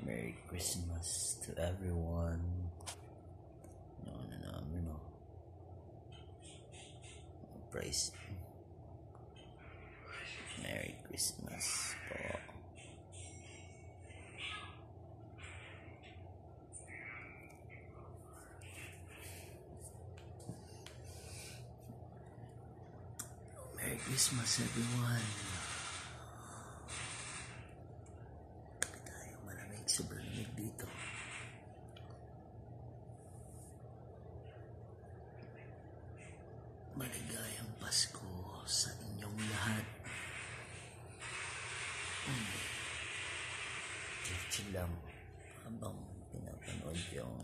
Merry Christmas to everyone. Praise. Merry Christmas po. Merry Christmas everyone. Tabi tayo, malamig, sobrang lamig dito. Maligayang Pasko sa inyong lahat. Chill lang habang pinapanood yung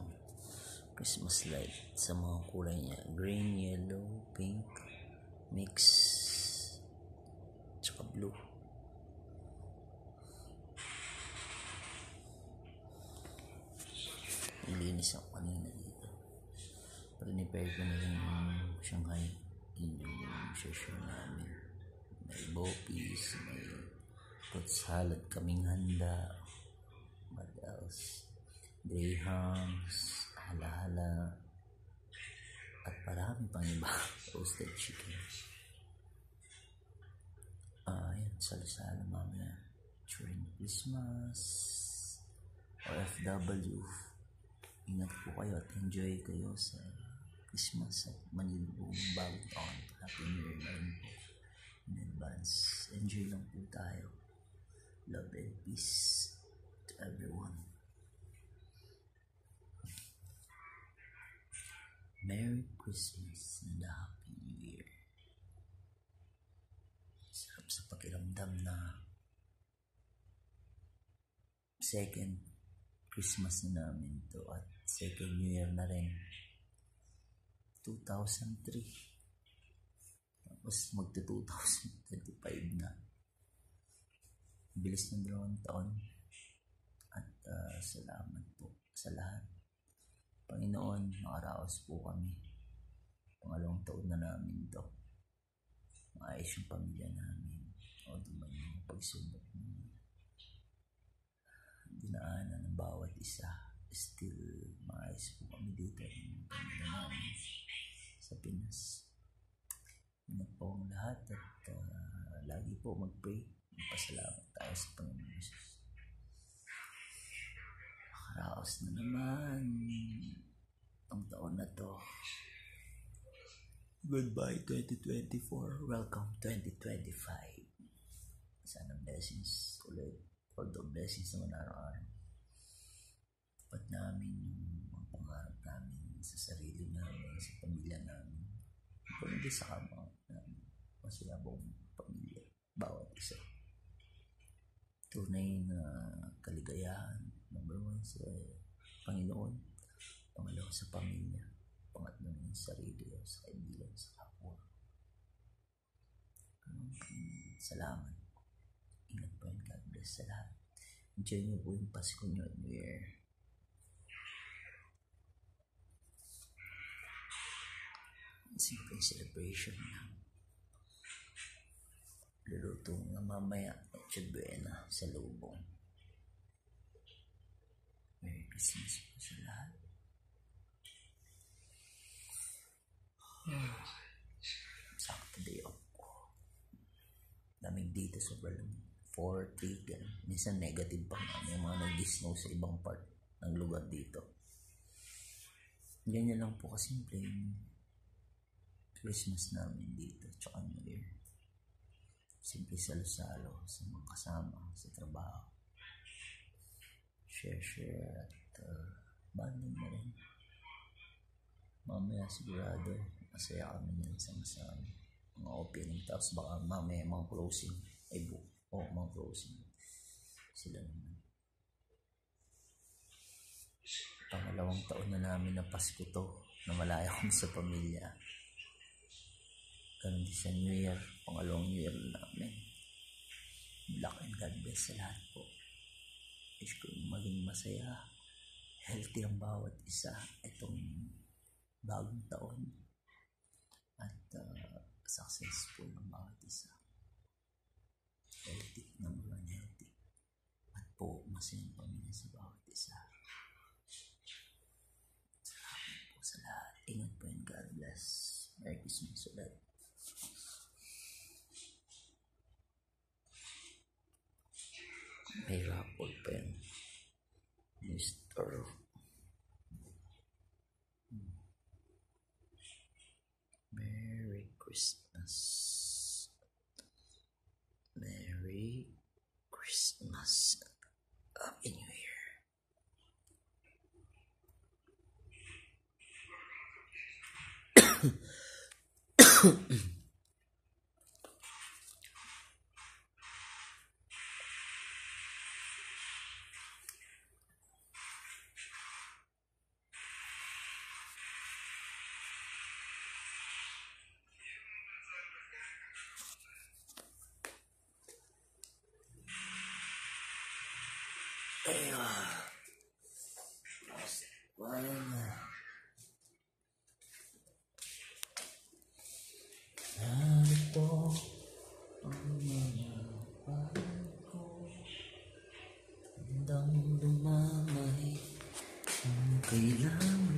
Christmas light sa mga kulay niya. Green, yellow, pink, mix, tsaka blue. Nilinis ako kanina dito. Prepare ko na rin yung Shanghai. Yun yung session namin. May bopis, may fruit salad kaming handa. What else? Grahams, hala-hala, at marami pang iba. Roasted chicken. Yan, salo-salo mamaya during Christmas. OFW, ingat po kayo at enjoy kayo sa Christmas at manibong bagong taon. Happy New Year na rin po in advance. Enjoy lang po tayo. Love and peace to everyone. Merry Christmas and Happy New Year. Sarap sa pakiramdam na second Christmas na namin to at second New Year na rin. 2003. Tapos magto-2025 na. Bilis ng 2 taon. At salamat po sa lahat. Panginoon, makaraos po kami. Pangalawang taon na namin to. Maayos yung pamilya namin. O duman yung pagsubok ng dinaanan ng bawat isa. Still, maayos po kami dito yung pamilya namin sa Pinas. Ingat po ang lahat at lagi po mag-pray. Magpasalamat tayo sa Panginoon Jesus. Makaraos na naman ang taon na to. Goodbye 2024. Welcome 2025. Sana blessings ulit. Although blessings naman araw-araw. Dapat namin yung mga pangarap namin sa sarili namin, sa pamilya namin. Hindi sa kama namin. Masayabong pamilya. Bawat isa. Tunay na kaligayahan. Number 1 sa Panginoon. Pangalawa sa pamilya. Pangatlo na sa sarili o sa kaibigan, sa kapwa. Salamat. Ingat po and God bless sa lahat. Enjoy niyo po yung Pasko niyo at New Year. Simple celebration lang. Luluto nga mamaya at buena sa lubong. Merry Christmas po sa lahat. Sakto day off ko. Daming dito sobrang 40, ganun. Minsan negative pa nga. May mga nag-snow sa ibang part ng lugar dito. Ganyan lang po kasimple yung Christmas namin dito, tsaka New Year. Simple salo-salo sa mga kasama sa trabaho. Share at banding na rin. Mamaya sigurado masaya kami yan sama-sama. Mga opening, tapos baka mamaya mga closing. Mga closing. Sila naman. Pangalawang taon na namin na Pasko to, na malaya kami sa pamilya. Ganun din sa New Year, pangalawang New Year namin. Black and God bless sa lahat po. Wish ko maging masaya, healthy ang bawat isa itong bagong taon at successful ang bawat isa. Healthy, number 1 healthy. At po, masayang pamilya sa bawat isa. Salamat po sa lahat. Ingat po and God bless. Merry Christmas ulit. May rapol pa yan. Mr. Merry Christmas. Merry Christmas. Happy New Year. Narito ang mga bago, handang dumamay kung kailangan.